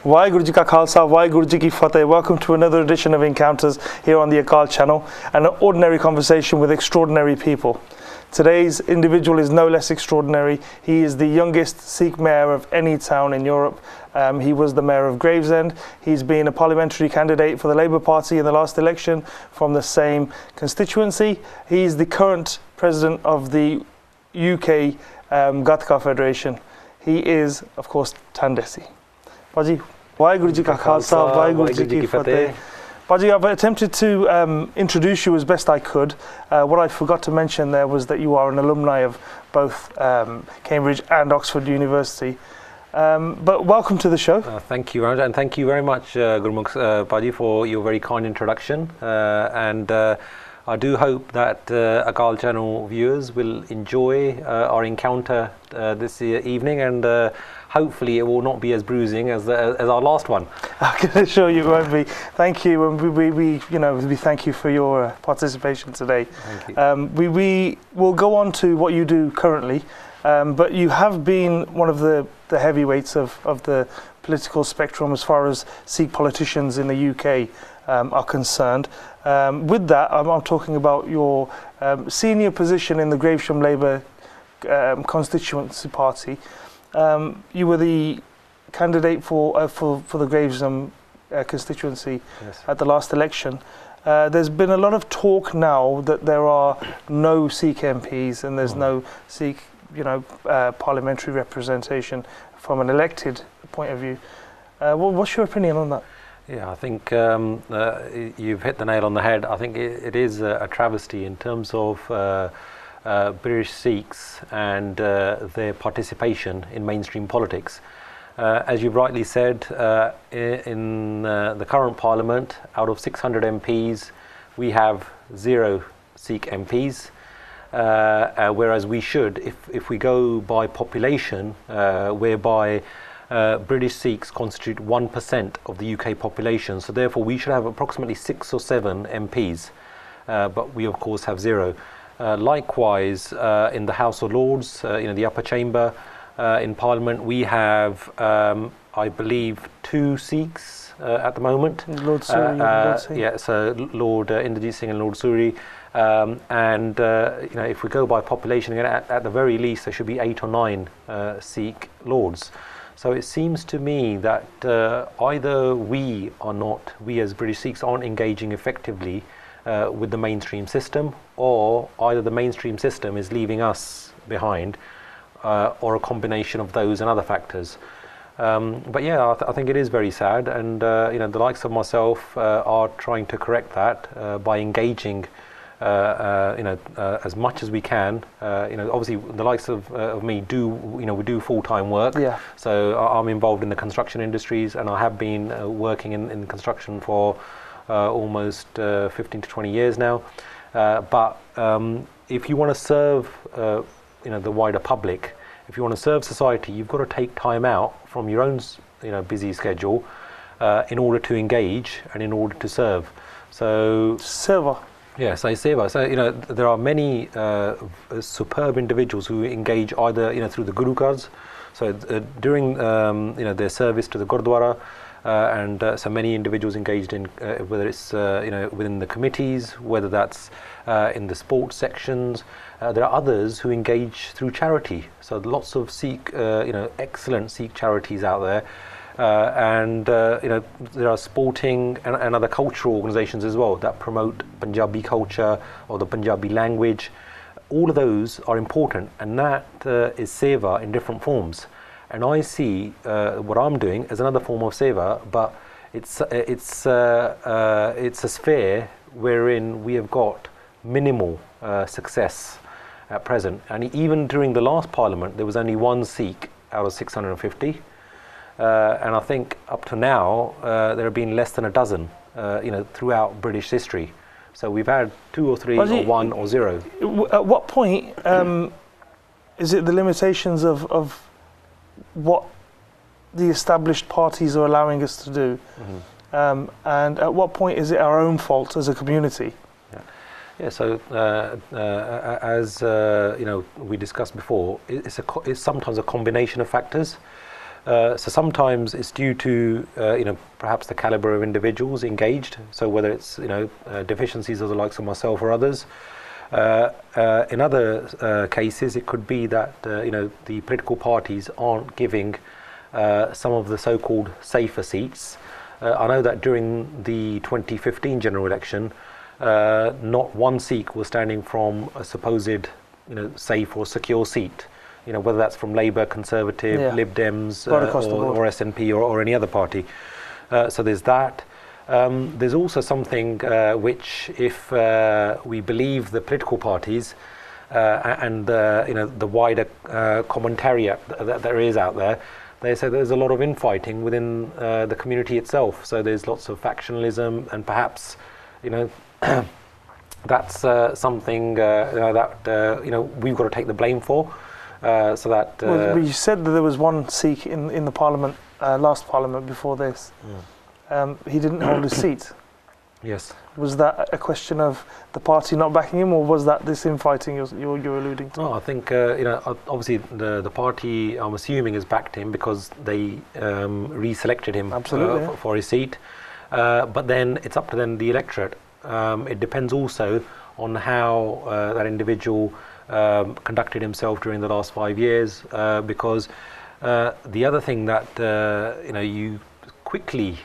Waheguru Ji Ka Khalsa, Waheguru Ji Ki Fateh. Welcome to another edition of Encounters here on the Akal channel, and an ordinary conversation with extraordinary people. Today's individual is no less extraordinary. He is the youngest Sikh mayor of any town in Europe. He was the mayor of Gravesend. He's been a parliamentary candidate for the Labour Party in the last election from the same constituency. He's the current president of the UK Gatka Federation. He is, of course, Dhesi. Paji, Waheguru Ji Ka Khalsa, Waheguru Ji Ki Fateh. Paji, I've attempted to introduce you as best I could. What I forgot to mention there was that you are an alumni of both Cambridge and Oxford University. But welcome to the show. Thank you, Raj, and thank you very much, Gurmukh Paji, for your very kind introduction. And I do hope that Akal channel viewers will enjoy our encounter this evening, and hopefully it will not be as bruising as our last one. I can assure you it won't be. Thank you, and we thank you for your participation today. Thank you. We will go on to what you do currently, but you have been one of the heavyweights of the political spectrum as far as Sikh politicians in the UK are concerned. With that, I'm talking about your senior position in the Gravesham Labour constituency party. You were the candidate for the Gravesham constituency, yes, at the last election. There's been a lot of talk now that there are no Sikh MPs and there's no Sikh, parliamentary representation from an elected point of view. What's your opinion on that? Yeah, I think you've hit the nail on the head. I think it is a travesty in terms of British Sikhs and their participation in mainstream politics. As you've rightly said, in the current Parliament, out of 600 MPs, we have 0 Sikh MPs, whereas we should, if we go by population, whereby British Sikhs constitute 1% of the UK population, so therefore we should have approximately 6 or 7 MPs, but we of course have 0. Likewise, in the House of Lords, the upper chamber in Parliament, we have, I believe, 2 Sikhs at the moment. Lord Suri, yeah, so Lord Inderjit Singh and Lord Suri. And if we go by population, again, at the very least, there should be 8 or 9 Sikh lords. So it seems to me that either we as British Sikhs aren't engaging effectively with the mainstream system, or either the mainstream system is leaving us behind, or a combination of those and other factors. But yeah, I think it is very sad, and the likes of myself are trying to correct that by engaging as much as we can. Obviously the likes of me we do full-time work. Yeah. So I'm involved in the construction industries, and I have been working in construction for almost 15 to 20 years now. But if you want to serve the wider public, if you want to serve society, you've got to take time out from your own busy schedule in order to engage and in order to serve. So Seva. Yeah, Seva. So there are many superb individuals who engage either through the Gurukas, so during their service to the Gurdwara, and so many individuals engaged in whether it's within the committees, whether that's in the sports sections. There are others who engage through charity. So lots of Sikh, excellent Sikh charities out there. And there are sporting and other cultural organisations as well that promote Punjabi culture or the Punjabi language. All of those are important, and that is seva in different forms. And I see what I'm doing as another form of seva, but it's a sphere wherein we have got minimal success at present. And even during the last Parliament, there was only 1 Sikh out of 650. And I think up to now there have been less than a dozen, throughout British history. So we've had 2 or 3 or 1 or 0. At what point is it the limitations of what the established parties are allowing us to do, and at what point is it our own fault as a community? Yeah. So as we discussed before, it's sometimes a combination of factors. So sometimes it's due to perhaps the caliber of individuals engaged. So whether it's deficiencies of the likes of myself or others. In other cases, it could be that the political parties aren't giving some of the so-called safer seats. I know that during the 2015 general election, not one Sikh was standing from a supposed safe or secure seat. Whether that's from Labour, Conservative, Lib Dems, or SNP or any other party. So there's that. There's also something which, if we believe the political parties and the wider commentariat that there is out there, they say there's a lot of infighting within the community itself. So there's lots of factionalism, and perhaps that's something that we've got to take the blame for. So that well, you said that there was one Sikh in the Parliament, last Parliament before this. He didn't hold his seat. Yes. Was that a question of the party not backing him, or was that this infighting you're alluding to? No, I think obviously the party, I'm assuming, has backed him because they reselected him for his seat. But then it's up to the electorate. It depends also on how that individual conducted himself during the last 5 years, because the other thing that you quickly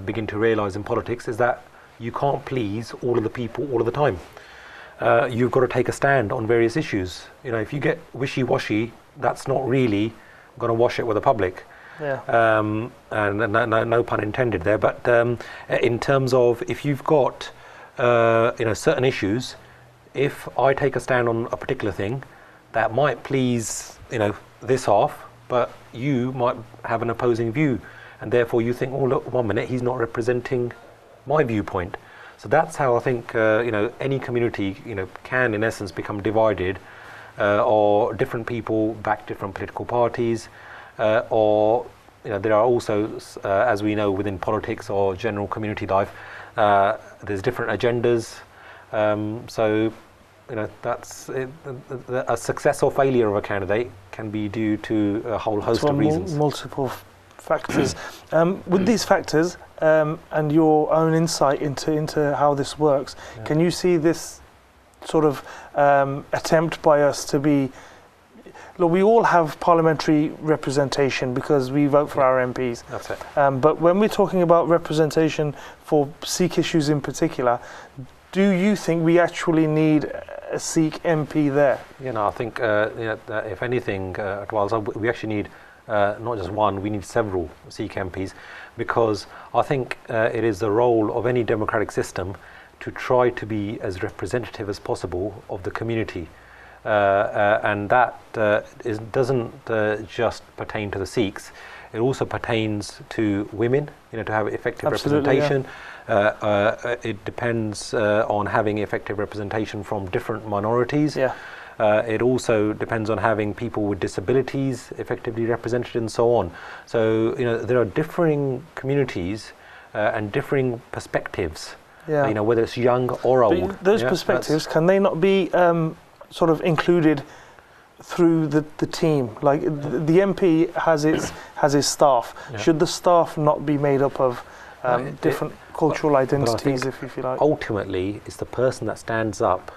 begin to realise in politics is that you can't please all of the people all of the time. You've got to take a stand on various issues. If you get wishy-washy, that's not really going to wash it with the public. Yeah. And no pun intended there. But in terms of if you've got certain issues, if I take a stand on a particular thing, that might please this half, but you might have an opposing view, and therefore you think, oh look, 1 minute, he's not representing my viewpoint. So that's how I think any community can in essence become divided, or different people back different political parties, or there are also, as we know within politics or general community life, there's different agendas. So that's a success or failure of a candidate can be due to a whole host of reasons. Multiple factors. With these factors and your own insight into how this works, can you see this sort of attempt by us to be... Look, we all have parliamentary representation because we vote for our MPs. That's it. But when we're talking about representation for Sikh issues in particular, do you think we actually need a Sikh MP there? I think if anything, we actually need not just one, we need several Sikh MPs, because I think it is the role of any democratic system to try to be as representative as possible of the community. And that doesn't just pertain to the Sikhs, it also pertains to women, to have effective representation. It depends on having effective representation from different minorities. It also depends on having people with disabilities effectively represented and so on. So, there are differing communities and differing perspectives, whether it's young or old. But those perspectives, can they not be sort of included through the team? Like the MP has his staff. Should the staff not be made up of different cultural identities, if you like? Ultimately, it's the person that stands up,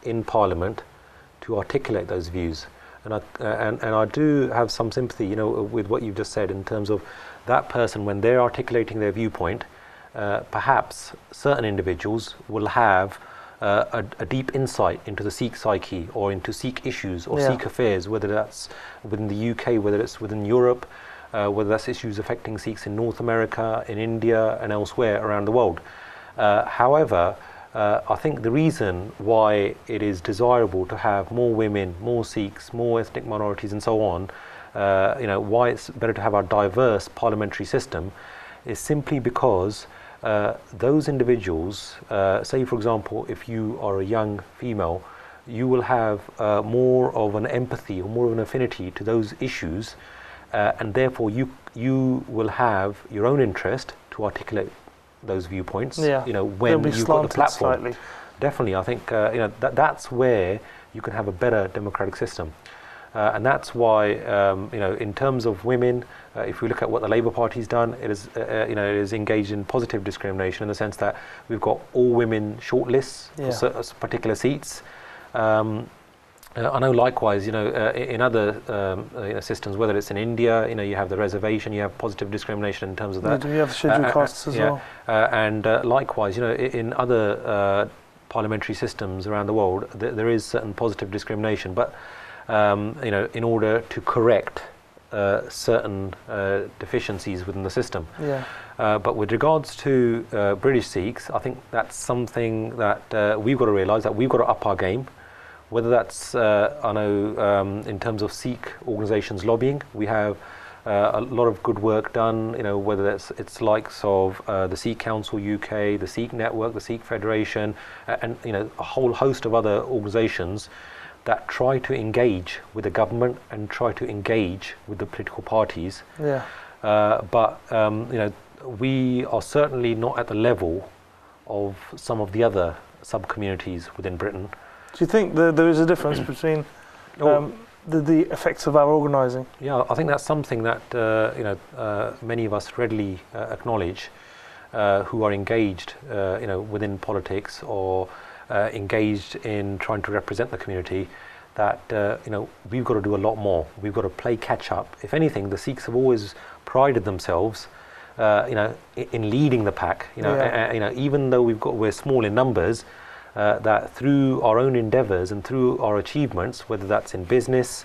in Parliament to articulate those views. And I do have some sympathy, with what you've just said in terms of that person when they're articulating their viewpoint. Perhaps certain individuals will have a deep insight into the Sikh psyche or into Sikh issues or Sikh affairs, whether that's within the UK, whether it's within Europe, whether that's issues affecting Sikhs in North America, in India and elsewhere around the world. However, I think the reason why it is desirable to have more women, more Sikhs, more ethnic minorities and so on, why it's better to have a diverse parliamentary system is simply because those individuals, say for example, if you are a young female, you will have more of an empathy or more of an affinity to those issues, and therefore you will have your own interest to articulate those viewpoints. When you've got the platform. Slightly. Definitely, I think that's where you can have a better democratic system. And that's why, in terms of women, if we look at what the Labour Party's done, it is engaged in positive discrimination in the sense that we've got all women shortlists for particular seats. I know likewise, in other systems, whether it's in India, you have the reservation, you have positive discrimination in terms of that. Do you have scheduled castes as well? And likewise, in other parliamentary systems around the world, there is certain positive discrimination. But, in order to correct certain deficiencies within the system. But with regards to British Sikhs, I think that's something that we've got to realise, that we've got to up our game. Whether that's, in terms of Sikh organisations lobbying, we have a lot of good work done, whether it's likes of the Sikh Council UK, the Sikh Network, the Sikh Federation, and a whole host of other organisations that try to engage with the government and try to engage with the political parties. But we are certainly not at the level of some of the other sub-communities within Britain. Do you think there is a difference between the effects of our organising? Yeah, I think that's something that many of us readily acknowledge, who are engaged, within politics or engaged in trying to represent the community. That we've got to do a lot more. We've got to play catch up. If anything, the Sikhs have always prided themselves, in leading the pack. Even though we're small in numbers. That through our own endeavours and through our achievements, whether that's in business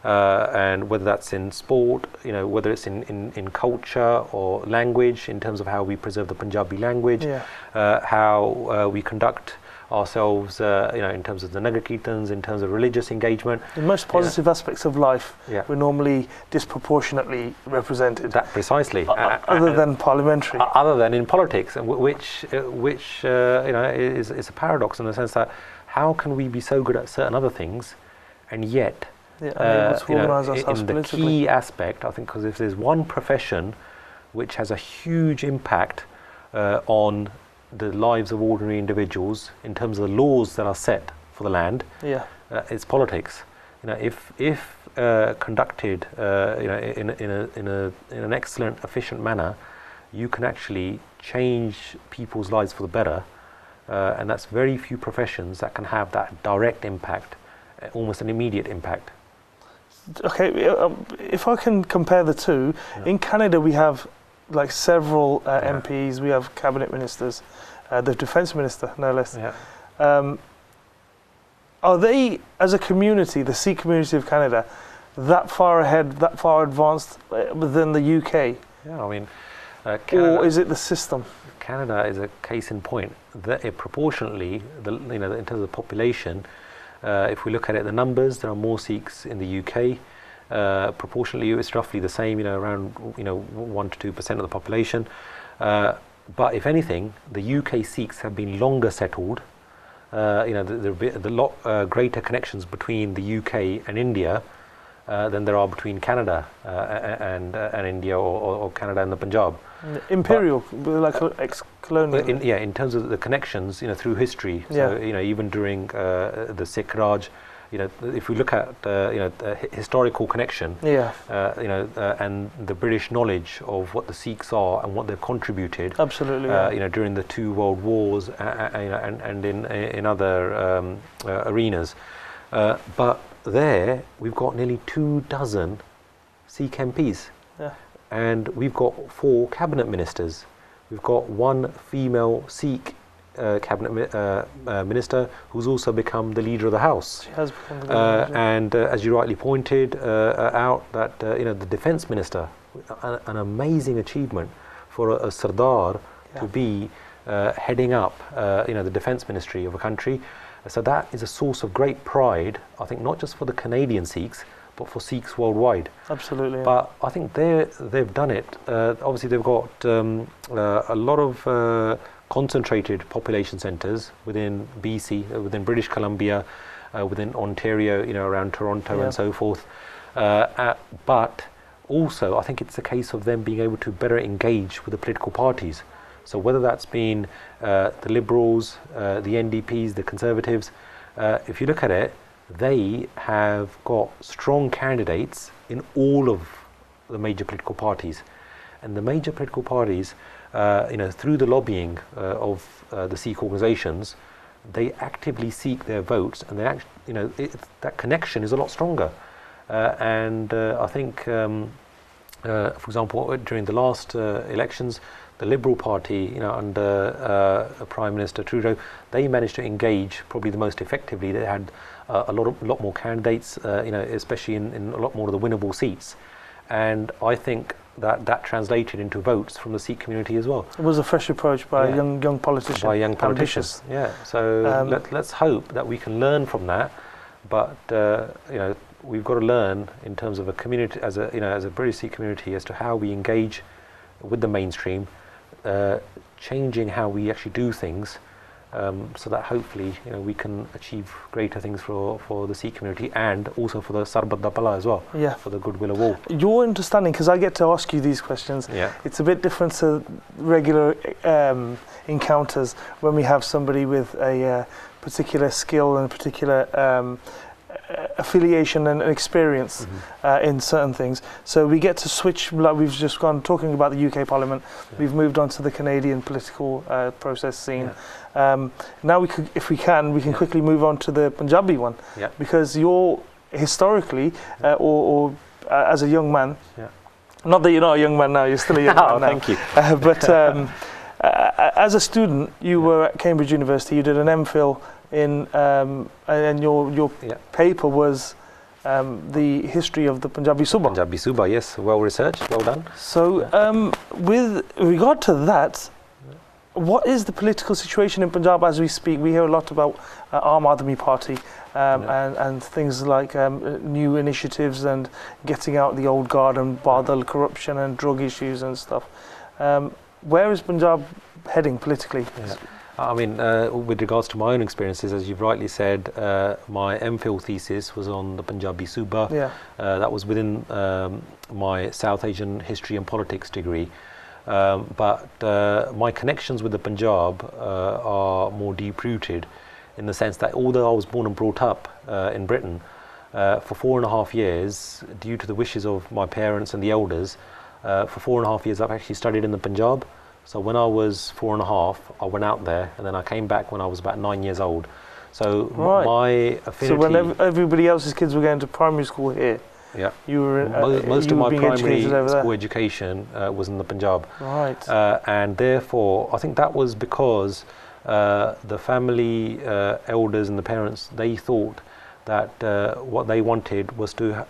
and whether that's in sport, whether it's in culture or language, in terms of how we preserve the Punjabi language, how we conduct ourselves, in terms of the Nagar Kirtans, in terms of religious engagement. The most positive aspects of life were normally disproportionately represented. That precisely. Other than parliamentary. Other than in politics, which is a paradox in the sense that how can we be so good at certain other things and yet unable to organise ourselves in the politically. key aspect, I think, because if there's one profession which has a huge impact on the lives of ordinary individuals in terms of the laws that are set for the land, it's politics. If conducted in an excellent, efficient manner, you can actually change people's lives for the better, and that's very few professions that can have that direct impact, almost an immediate impact. Okay, if I can compare the two, in Canada we have like several MPs, we have cabinet ministers, the defence minister, no less. Are they, as a community, the Sikh community of Canada, that far ahead, that far advanced than the UK? Yeah, I mean, or is it the system? Canada is a case in point. That proportionately, in terms of the population, if we look at it, the numbers, there are more Sikhs in the UK. Proportionally, it's roughly the same, around 1 to 2% of the population. But if anything, the UK Sikhs have been longer settled. There are a lot greater connections between the UK and India than there are between Canada and India, or Canada and the Punjab. Imperial, like ex-colonial. In terms of the connections, through history. So even during the Sikh Raj. If we look at historical connection, and the British knowledge of what the Sikhs are and what they've contributed, absolutely, during the 2 world wars, and in other arenas, but there we've got nearly 24 Sikh MPs, and we've got 4 cabinet ministers. We've got 1 female Sikh cabinet minister who's also become the leader of the House. She has become the leader. And as you rightly pointed out, that the defence minister, an amazing achievement for a Sardar to be heading up the defence ministry of a country. So that is a source of great pride, I think, not just for the Canadian Sikhs, but for Sikhs worldwide. Absolutely. But I think they've done it. Obviously, they've got a lot of concentrated population centres within BC, within British Columbia, within Ontario, around Toronto and so forth. But also, I think it's a case of them being able to better engage with the political parties. So whether that's been the Liberals, the NDPs, the Conservatives, if you look at it, they have got strong candidates in all of the major political parties, and the major political parties, through the lobbying of the Sikh organisations, they actively seek their votes, and that connection is a lot stronger. I think, for example, during the last elections, the Liberal Party, under Prime Minister Trudeau, they managed to engage probably the most effectively. They had a lot more candidates, especially in a lot more of the winnable seats. And I think that translated into votes from the Sikh community as well. It was a fresh approach by young politicians. By young politicians, yeah. So let's hope that we can learn from that. But we've got to learn in terms of a community, as a British Sikh community, as to how we engage with the mainstream, changing how we actually do things, so that hopefully we can achieve greater things for the Sikh community and also for the Sarbat da Bhala as well, for the goodwill of all. Your understanding, because I get to ask you these questions, it's a bit different to regular encounters when we have somebody with a particular skill and a particular affiliation and experience in certain things. So we get to switch, like we've just gone talking about the UK Parliament, we've moved on to the Canadian political process scene. Now we could, if we can quickly move on to the Punjabi one, because you're historically, or as a young man, not that you're not a young man now, you're still a young man now. Thank you. But as a student, you were at Cambridge University, you did an MPhil in, and your paper was the history of the Punjabi Suba. Punjabi Suba, yes, well researched, well done. So with regard to that, what is the political situation in Punjab as we speak? We hear a lot about Aam Aadmi Party and things like new initiatives and getting out the old guard and Badal corruption and drug issues and stuff. Where is Punjab heading politically? I mean, with regards to my own experiences, as you've rightly said, my MPhil thesis was on the Punjabi Suba. That was within my South Asian history and politics degree. But my connections with the Punjab are more deep-rooted, in the sense that although I was born and brought up in Britain, for 4.5 years, due to the wishes of my parents and the elders, for 4.5 years I've actually studied in the Punjab. So when I was 4.5, I went out there, and then I came back when I was about 9 years old. So my affinity... So when everybody else's kids were going to primary school here, you were most of my primary school education was in the Punjab. Right. And therefore, I think that was because the family elders and the parents, they thought that what they wanted was to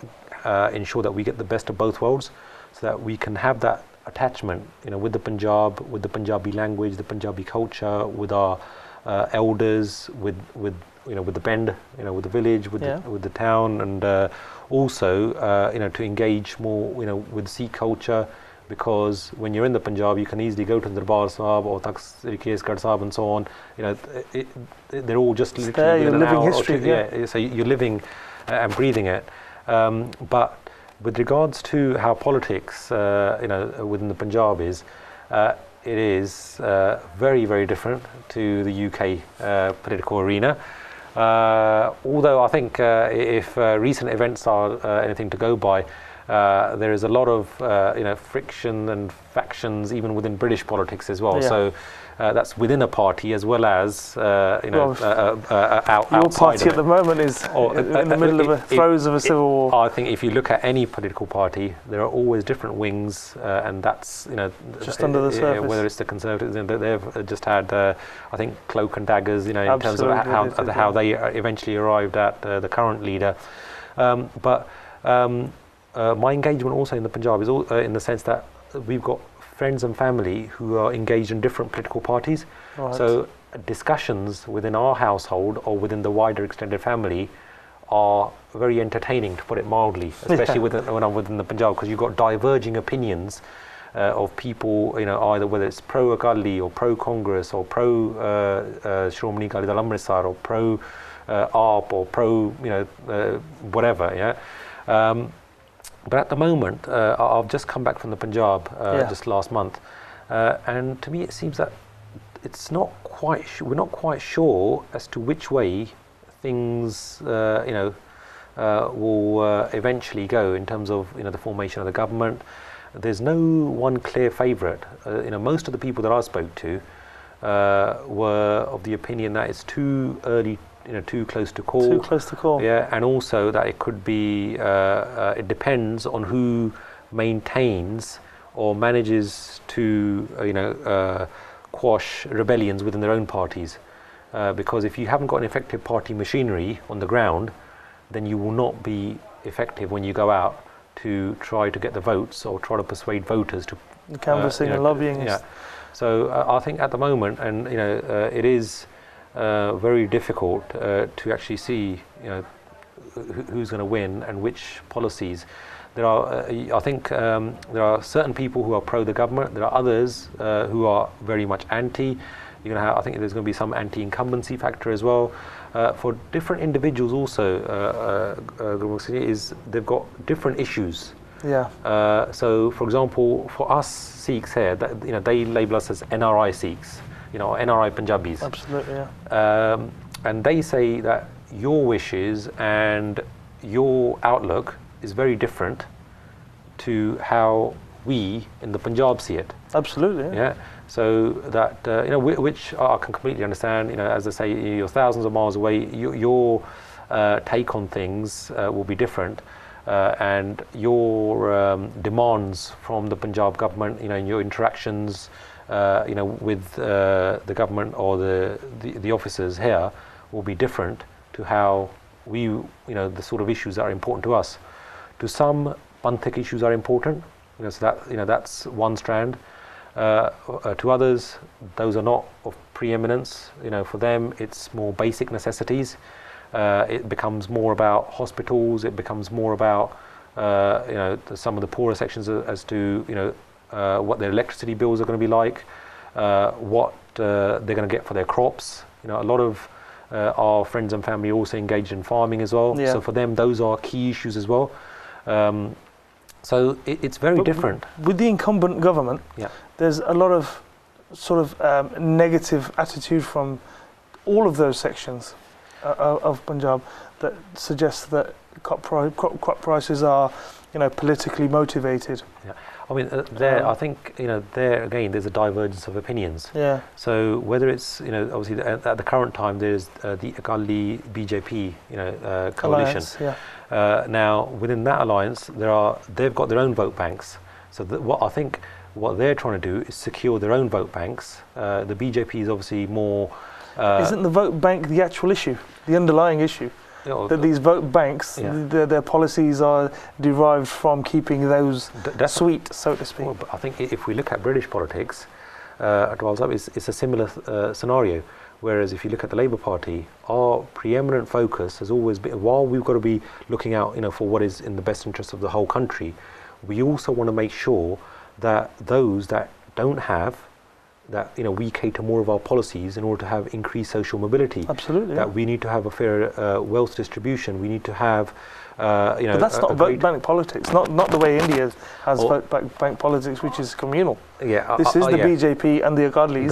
ensure that we get the best of both worlds, so that we can have that attachment, with the Punjab, with the Punjabi language, the Punjabi culture, with our elders, with the bend, with the village, with the town, and also to engage more, with Sikh culture, because when you're in the Punjab, you can easily go to the Darbar Sahib or Takht Sri Keskar Sahib and so on. They're all just literally you're living history. So you're living and breathing it, but with regards to how politics, within the Punjab is, it is very, very different to the UK political arena. Although I think if recent events are anything to go by, there is a lot of friction and factions even within British politics as well. So that's within a party as well as outside. Your party at the moment is in the middle of a throes of a civil war. I think if you look at any political party, there are always different wings, and that's just under the surface. Whether it's the Conservatives, they've just had I think cloak and daggers, in terms of how they eventually arrived at the current leader. But my engagement also in the Punjab is in the sense that we've got friends and family who are engaged in different political parties. Right. So discussions within our household or within the wider extended family are very entertaining, to put it mildly, especially when I'm within the Punjab, because you've got diverging opinions of people, either whether it's pro-Akali or pro-Congress or pro-Shromani Akali Dal Amritsar or pro-AAP or pro, whatever, But at the moment, I've just come back from the Punjab just last month, and to me it seems that we're not quite sure as to which way things will eventually go in terms of the formation of the government. There's no one clear favourite. Most of the people that I spoke to were of the opinion that it's too early, too close to call. Too close to call. Yeah, and also that it could be. It depends on who maintains or manages to, quash rebellions within their own parties. Because if you haven't got an effective party machinery on the ground, then you will not be effective when you go out to try to get the votes or try to persuade voters to canvassing and lobbying. Yeah. So I think at the moment, and it is very difficult to actually see who's going to win and which policies. There are, I think, there are certain people who are pro the government. There are others who are very much anti. You're going to have, I think there's going to be some anti-incumbency factor as well. For different individuals also, they've got different issues. Yeah. So, for example, for us Sikhs here, they label us as NRI Sikhs, NRI Punjabis. Absolutely, yeah. And they say that your wishes and your outlook is very different to how we in the Punjab see it. Absolutely. Yeah. So that which I can completely understand. As I say, you're thousands of miles away. Your take on things will be different, and your demands from the Punjab government, in your interactions, with the government or the officers here, will be different to how we, the sort of issues that are important to us. To some, Panthic issues are important. So that that's one strand. To others, those are not of preeminence. For them, it's more basic necessities. It becomes more about hospitals. It becomes more about some of the poorer sections as to what their electricity bills are going to be like, what they're going to get for their crops. A lot of our friends and family also engaged in farming as well. Yeah. So for them, those are key issues as well. So it's very different. With the incumbent government, yeah, there's a lot of sort of negative attitude from all of those sections of Punjab that suggests that crop prices are, politically motivated. Yeah. I mean, I think, there again, there's a divergence of opinions. Yeah. So whether it's, obviously at the current time, there's the Akali BJP, coalition. Alliance, yeah. Now, within that alliance, they've got their own vote banks. So what they're trying to do is secure their own vote banks. The BJP is obviously more. Isn't the vote bank the actual issue, the underlying issue? That these vote banks, their policies are derived from keeping those sweet, so to speak. Well, but I think if we look at British politics, it's a similar scenario. Whereas if you look at the Labour Party, our preeminent focus has always been, while we've got to be looking out, for what is in the best interest of the whole country, we also want to make sure that those that don't have, that we cater more of our policies in order to have increased social mobility. Absolutely. That we need to have a fair wealth distribution. We need to have, But that's not vote bank politics. Not the way India has vote bank politics, which is communal. Yeah. This is the BJP and the Akalis.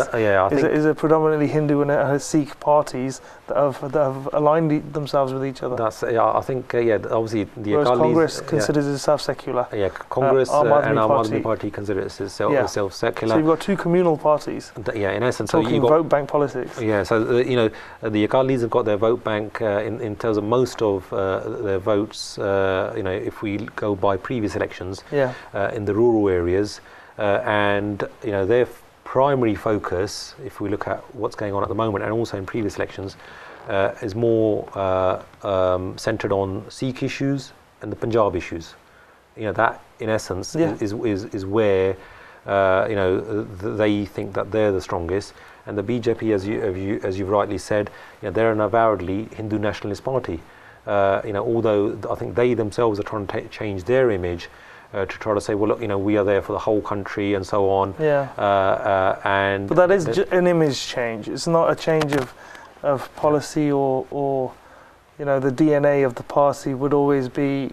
Is a predominantly Hindu and Sikh parties that have aligned themselves with each other. I think obviously the Whereas Akalis. Congress considers itself secular. Yeah, Congress and Aam Aadmi Party consider itself secular. So you've got two communal parties. In essence, talking so you've got vote bank politics. Yeah, so the Akalis have got their vote bank in terms of most of their votes. If we go by previous elections, in the rural areas, and their primary focus, if we look at what's going on at the moment, and also in previous elections, is more centred on Sikh issues and the Punjab issues. That in essence is where they think that they're the strongest. And the BJP, as you've rightly said, they're an avowedly Hindu nationalist party. Although I think they themselves are trying to change their image to try to say, well, look, we are there for the whole country and so on. But that is an image change. It's not a change of policy or the DNA of the party would always be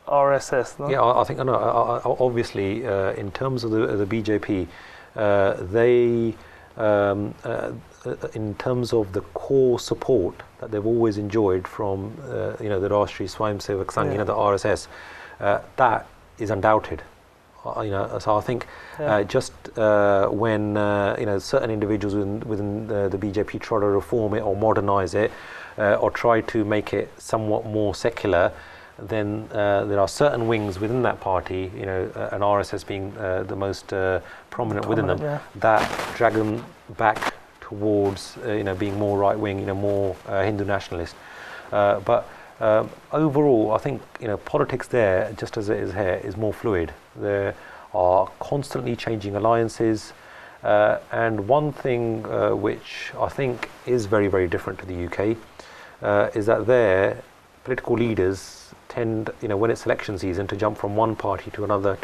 RSS. No? Yeah, I think obviously in terms of the BJP, they in terms of the core support that they've always enjoyed from the Rashtriya Swayamsevak Sangh, the RSS, that is undoubted. So I think just when certain individuals within the BJP try to reform it or modernise it or try to make it somewhat more secular, then there are certain wings within that party, an RSS being the most prominent within them, that drag them back towards being more right wing, more Hindu nationalist. But overall, I think politics there, just as it is here, is more fluid. There are constantly changing alliances, and one thing which I think is very, very different to the UK is that their political leaders tend, when it's election season, to jump from one party to another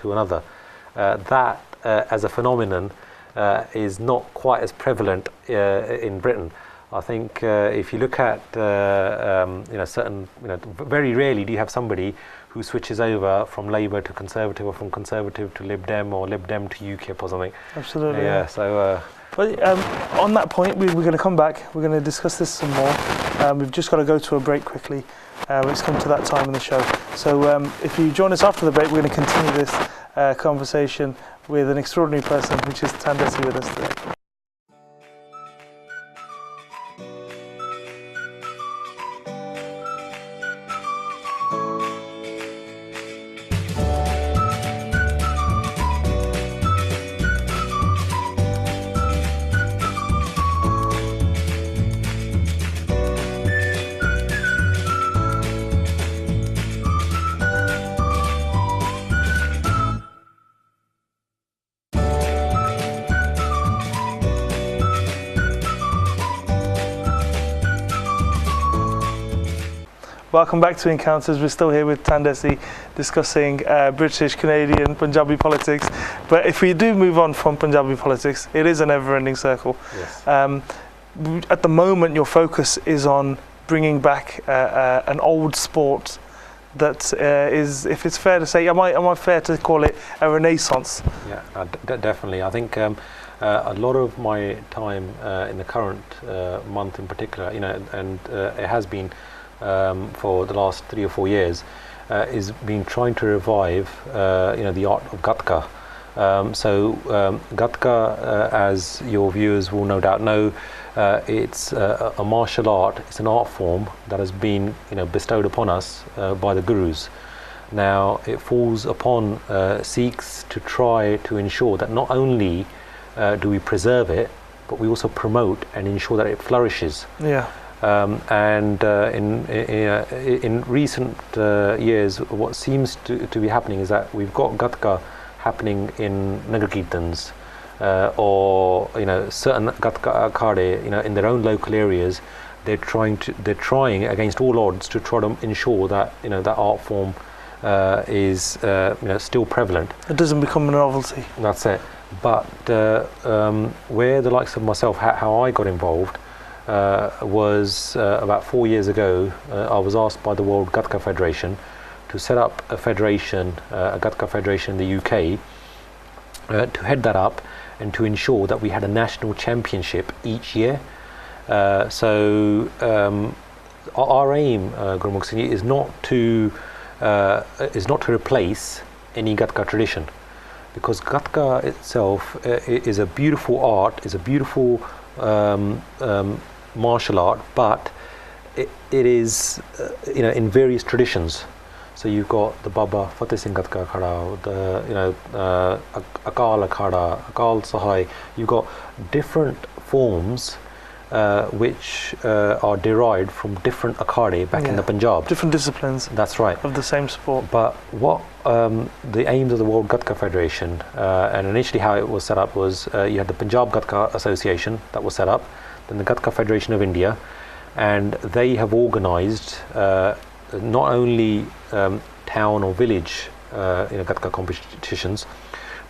that as a phenomenon is not quite as prevalent in Britain. I think if you look at certain, very rarely do you have somebody who switches over from Labour to Conservative or from Conservative to Lib Dem or Lib Dem to UKIP or something. Absolutely. Yeah. So. But on that point, we're going to come back. We're going to discuss this some more. We've just got to go to a break quickly. It's come to that time in the show. So if you join us after the break, we're going to continue this conversation with an extraordinary person, which is Dhesi with us today. Welcome back to Encounters. We're still here with Dhesi discussing British, Canadian, Punjabi politics. But if we do move on from Punjabi politics, it is a never-ending circle. Yes. At the moment, your focus is on bringing back an old sport that is, if it's fair to say, am I fair to call it a renaissance? Yeah, definitely. I think a lot of my time in the current month in particular, and it has been for the last 3 or 4 years, is been trying to revive, the art of Gatka. Gatka, as your viewers will no doubt know, it's a martial art. It's an art form that has been, bestowed upon us by the gurus. Now, it falls upon Sikhs to try to ensure that not only do we preserve it, but we also promote and ensure that it flourishes. Yeah. In recent years, what seems to be happening is that we've got Gatka happening in Nagar Kirtans, or certain Gatka akhade, in their own local areas. They're trying against all odds to try to ensure that that art form is still prevalent. It doesn't become a novelty. That's it. But where the likes of myself, how I got involved, was about 4 years ago. I was asked by the World Gatka Federation to set up a federation, a Gatka Federation in the UK, to head that up and to ensure that we had a national championship each year. So our aim, Gurmukh Singh, is not to replace any Gatka tradition, because Gatka itself is a beautiful art, is a beautiful martial art, but it is in various traditions. So you've got the Baba Fateh Singh Gatka Akhada, the Akal Akhada, Akal Sahai. You've got different forms which are derived from different akhade back in the Punjab. Different disciplines. That's right. Of the same sport. But what the aims of the World Gatka Federation, and initially how it was set up was you had the Punjab Gatka Association that was set up, then the Gatka Federation of India, and they have organised not only town or village Gatka competitions,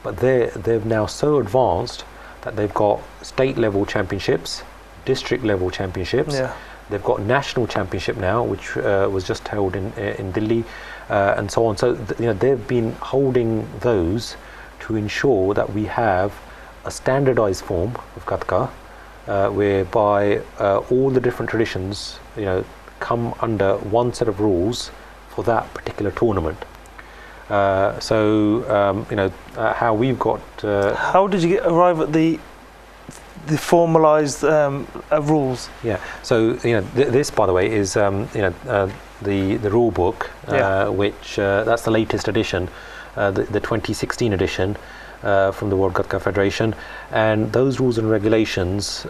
but they've now so advanced that they've got state level championships, district level championships. Yeah. They've got national championship now, which was just held in Delhi, and so on. So they've been holding those to ensure that we have a standardized form of Gatka, whereby all the different traditions, come under one set of rules for that particular tournament. How we've got. How did you arrive at the formalized rules? Yeah. So this, by the way, is the rule book, which that's the latest edition, the 2016 edition from the World Gatka Federation, and those rules and regulations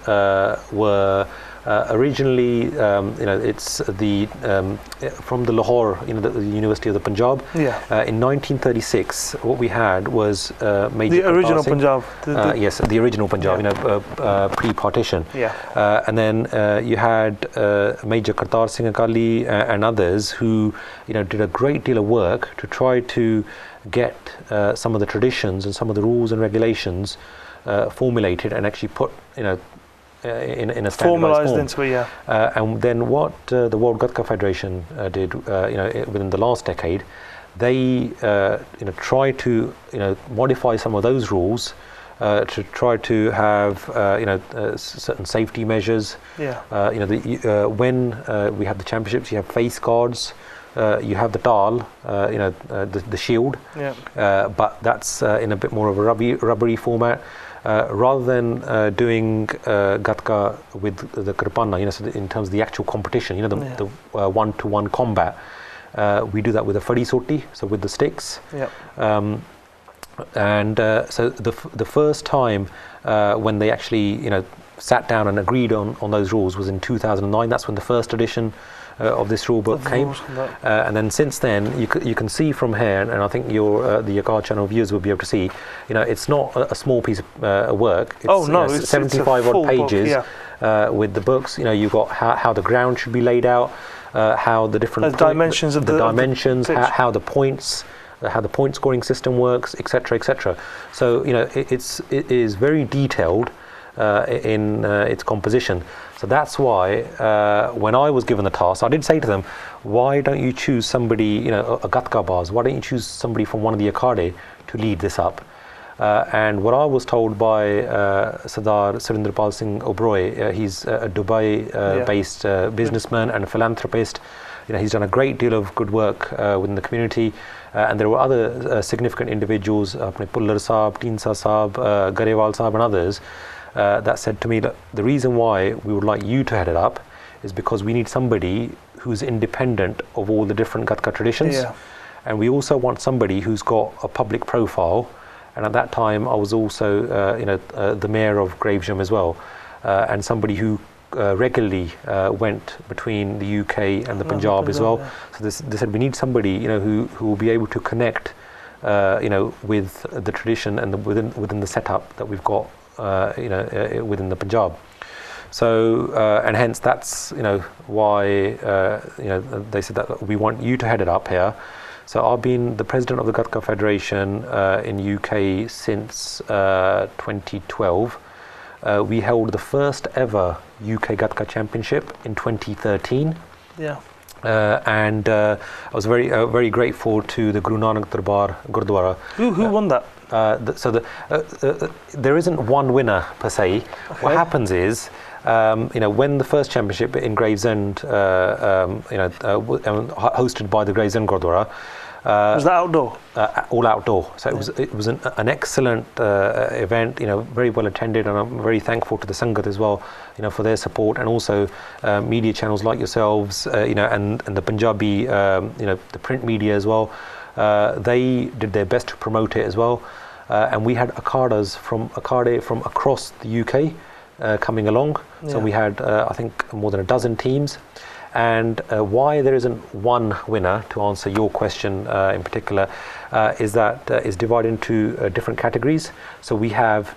were. Originally, it's the from the Lahore, the University of the Punjab. Yeah. In 1936, what we had was Major the original Punjab. Yes, the original Punjab. Pre-partition. Yeah. And then you had Major Kartar Singh Akali and others who, did a great deal of work to try to get some of the traditions and some of the rules and regulations formulated and actually put, in a standardized formalized form. into it, yeah. And then what the World Gatka Federation did, within the last decade, they try to modify some of those rules to try to have certain safety measures. Yeah. When we have the championships, you have face guards. You have the dal, the shield. Yeah. But that's in a bit more of a rubbery format. Rather than doing Gatka with the Kripana, so in terms of the actual competition, the one-to-one combat, we do that with a fadi soti, so with the sticks. Yeah. So the first time when they actually, sat down and agreed on those rules was in 2009. That's when the first edition of this rule book came, and then since then you can see from here, and I think the Yakar channel viewers will be able to see, it's not a small piece of work. It's, it's 75 odd pages book, with the books. You've got how the ground should be laid out, how the different dimensions of the dimensions, how the points. How the point scoring system works, etc., etc. So it is very detailed in its composition. So that's why when I was given the task, I did say to them, why don't you choose somebody, a Gatka bars, why don't you choose somebody from one of the Akhade to lead this up? And what I was told by Sardar Surinderpal Singh Oberoi, he's a Dubai-based businessman and a philanthropist. He's done a great deal of good work within the community, and there were other significant individuals, Pullar Saab, Teensa Saab, Garewal Saab and others, that said to me that the reason why we would like you to head it up is because we need somebody who's independent of all the different Gatka traditions, and we also want somebody who's got a public profile. And at that time I was also the mayor of Gravesham as well, and somebody who regularly went between the UK and the Punjab as well. So they said we need somebody who will be able to connect with the tradition and within the setup that we've got within the Punjab. So and hence that's why they said that we want you to head it up here. So I've been the president of the Gatka Federation in UK since 2012. We held the first ever UK Gatka Championship in 2013. Yeah. And I was very grateful to the Guru Nanak Darbar Gurdwara. Who won that? There isn't one winner per se. Okay. What happens is, when the first championship in Gravesend, hosted by the Gravesend Gurdwara. Was that outdoor? All outdoor. So it was an excellent event. Very well attended, and I'm very thankful to the Sangat as well, for their support, and also media channels like yourselves, and the Punjabi, the print media as well. They did their best to promote it as well, and we had Akhade from across the UK coming along. So we had I think more than a dozen teams. And why there isn't one winner, to answer your question in particular, is that is divided into different categories. So we have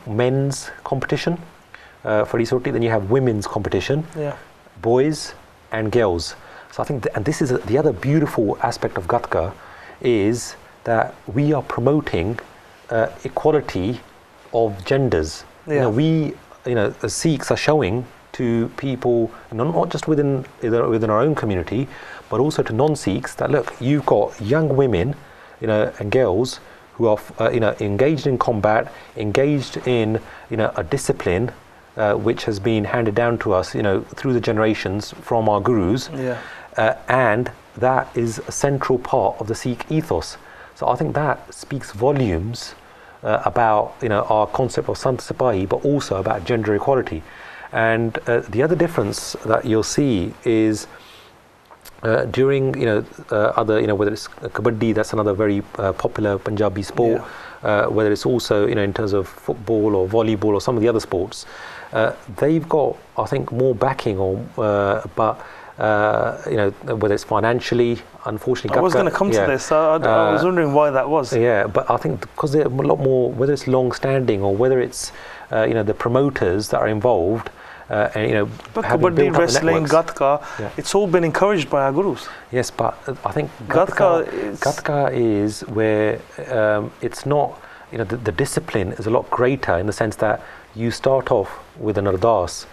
men's competition for Isoti, then you have women's competition, boys and girls. So I think, and this is the other beautiful aspect of Gatka, is that we are promoting equality of genders. We, as Sikhs, are showing to people, not just within our own community, but also to non-Sikhs, that look, you've got young women, and girls who are engaged in combat, engaged in a discipline which has been handed down to us through the generations from our gurus, and that is a central part of the Sikh ethos. So I think that speaks volumes about our concept of Sant Sipahi, but also about gender equality. And the other difference that you'll see is during other whether it's kabaddi, that's another very popular Punjabi sport, whether it's also in terms of football or volleyball or some of the other sports, they've got, I think, more backing but whether it's financially, unfortunately. I was going to come to this. I was wondering why that was. Yeah, but I think because they're a lot more, whether it's long-standing or whether it's the promoters that are involved. But kabaddi, wrestling, gatka, it's all been encouraged by our gurus. Yes, but I think gatka is where it's not, the discipline is a lot greater in the sense that you start off with an ardas.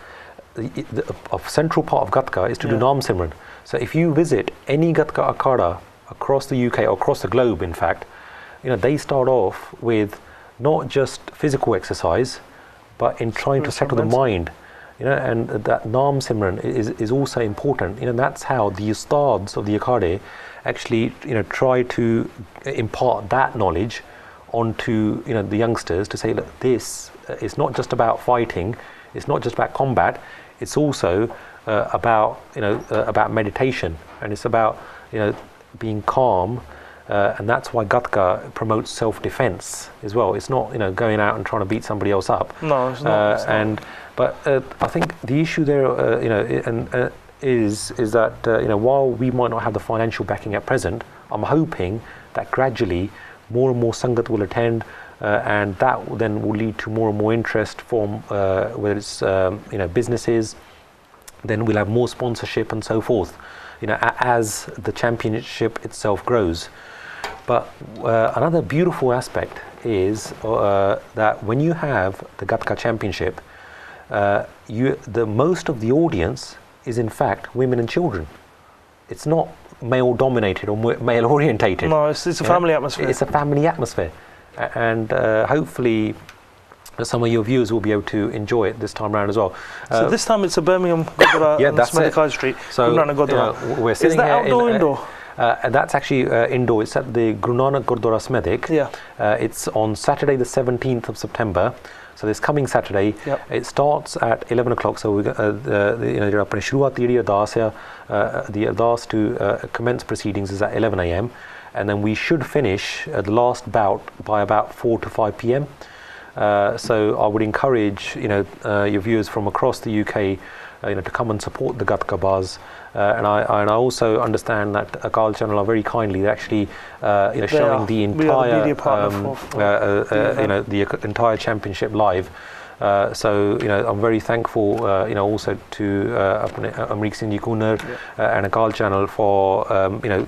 A central part of gatka is to do Naam Simran. So if you visit any gatka akhada across the UK or across the globe, in fact, they start off with not just physical exercise, but in trying to settle the mind. And that Naam Simran is also important. That's how the ustads of the akhade actually, try to impart that knowledge onto, the youngsters to say, look, this is not just about fighting, it's not just about combat, it's also about meditation, and it's about being calm, and that's why gatka promotes self-defense as well. It's not going out and trying to beat somebody else up. No, it's not. But I think the issue there, is that while we might not have the financial backing at present, I'm hoping that gradually more and more sangat will attend, and that then will lead to more and more interest from whether it's businesses. Then we'll have more sponsorship and so forth, as the championship itself grows. But another beautiful aspect is that when you have the Gatka Championship, the most of the audience is in fact women and children. It's not male dominated or male orientated. No, it's a family atmosphere. It's a family atmosphere, and hopefully some of your viewers will be able to enjoy it this time around as well. So this time it's a Birmingham Gurdwara on Smellikai Street. So we're sitting is that here outdoor or indoor? And that's actually indoor. It's at the Guru Nanak Gurdwara Smedik. It's on Saturday the 17th of September. So this coming Saturday, it starts at 11 o'clock. So the ardas to commence proceedings is at 11 a.m. And then we should finish the last bout by about 4 to 5 p.m. So I would encourage your viewers from across the UK to come and support the Gatka bars. And I also understand that Akal Channel are very kindly actually showing the entire the entire championship live. So I'm very thankful also to Amrik Singh Kunar and Akal Channel for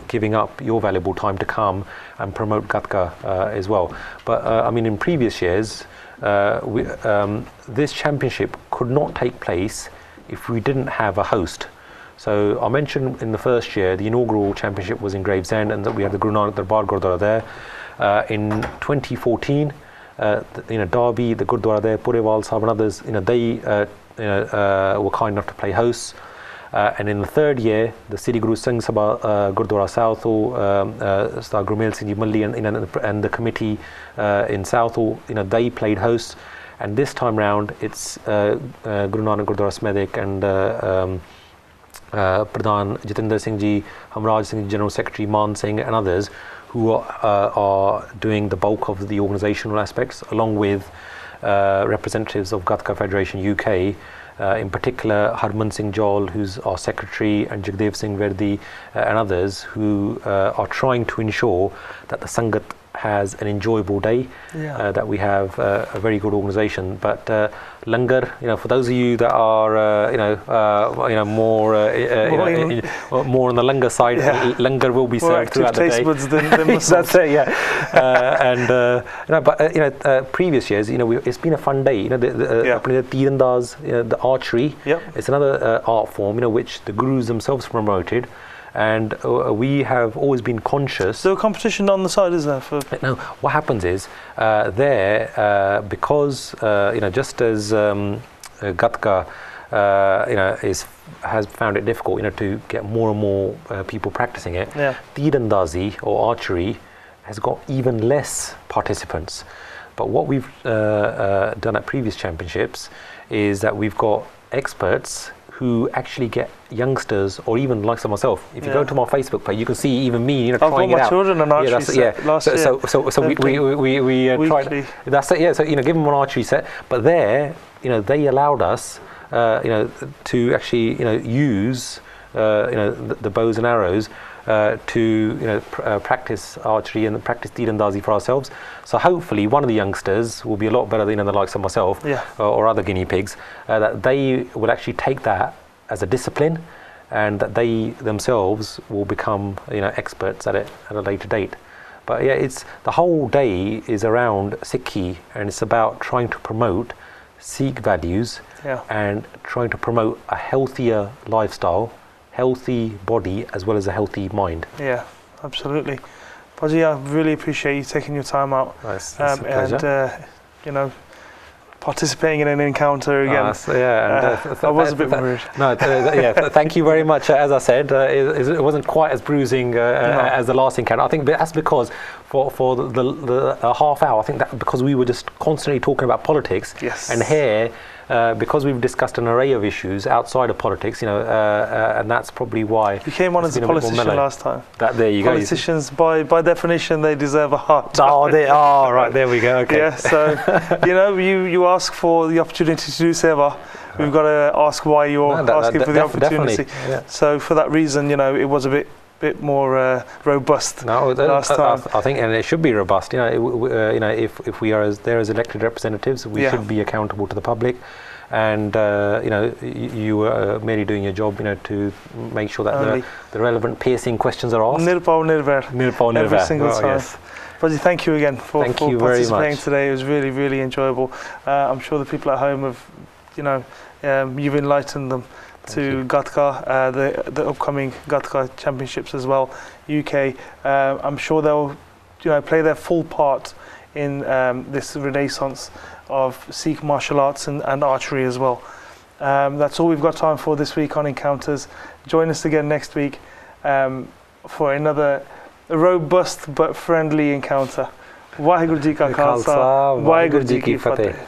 giving up your valuable time to come and promote Gatka as well. But I mean, in previous years, this championship could not take place if we didn't have a host. So I mentioned in the first year, the inaugural championship was in Gravesend, and that we had the Guru Nanak Darbar Gurdwara there. In 2014, Derby, the Gurdwara there, Purewal Sahib and others, they were kind enough to play hosts. And in the third year, the Sri Guru Singh Sabha Gurdwara Southall, Star Gurmel Singh Ji Malli and the committee in Southall, they played hosts. And this time round, it's Guru Nanak Gurdwara Smedik and Pradhan Jatinder Singh Ji, Hamraj Singh, General Secretary Man Singh and others who are doing the bulk of the organisational aspects, along with representatives of Gatka Federation UK, in particular Harman Singh Jol, who's our secretary, and Jagdev Singh Verdi and others who are trying to ensure that the Sangat has an enjoyable day, that we have a very good organisation. But Langar, for those of you that are more on the Langar side, Langar will be served throughout the day. That's it, but previous years, it's been a fun day. The Tirandaz, the archery, it's another art form, which the gurus themselves promoted. And we have always been conscious. So competition on the side, is there? No, what happens is because just as Gatka has found it difficult, to get more and more people practicing it. Yeah. Tirandazi or archery has got even less participants. But what we've done at previous championships is that we've got experts who actually get youngsters, or even like myself. If you go to my Facebook page, you can see even me, trying it out. I've got my children on archery set last year. So we tried. That's it. Yeah. So give them an archery set, but there, they allowed us, to actually, use, the bows and arrows. To practice archery and practice tirandazi for ourselves. So hopefully one of the youngsters will be a lot better than the likes of myself or other guinea pigs, that they will actually take that as a discipline, and that they themselves will become experts at it at a later date. But yeah, it's the whole day is around Sikhi, and it's about trying to promote Sikh values and trying to promote a healthier lifestyle, healthy body as well as a healthy mind. Yeah, absolutely. Baji, I really appreciate you taking your time out it's a pleasure. And participating in an encounter again. I was a bit worried. No, thank you very much. As I said, it wasn't quite as bruising as the last encounter. I think that's because for the half hour, I think that because we were just constantly talking about politics, and here, because we've discussed an array of issues outside of politics, and that's probably why you came on as a politician last time. There you Politicians, by definition, they deserve a heart. Right, there we go. Okay. Yeah, so you ask for the opportunity to do seva. We've got to ask why you're asking for the opportunity. Yeah. So for that reason, it was a bit more robust last time. I think, and it should be robust. If we are there as elected representatives, we should be accountable to the public, and you were merely doing your job, to make sure that the relevant piercing questions are asked. Nirpav Nirver. Every single time. Yes. Baji, thank you again for participating much. today. It was really, really enjoyable. I'm sure the people at home have, you've enlightened them to Gatka, the upcoming Gatka Championships as well, UK. I'm sure they'll, play their full part in this renaissance of Sikh martial arts and archery as well. That's all we've got time for this week on Encounters. Join us again next week for another robust but friendly encounter. Waheguru Ji Ka Khalsa, Waheguru Ji Ki Fateh.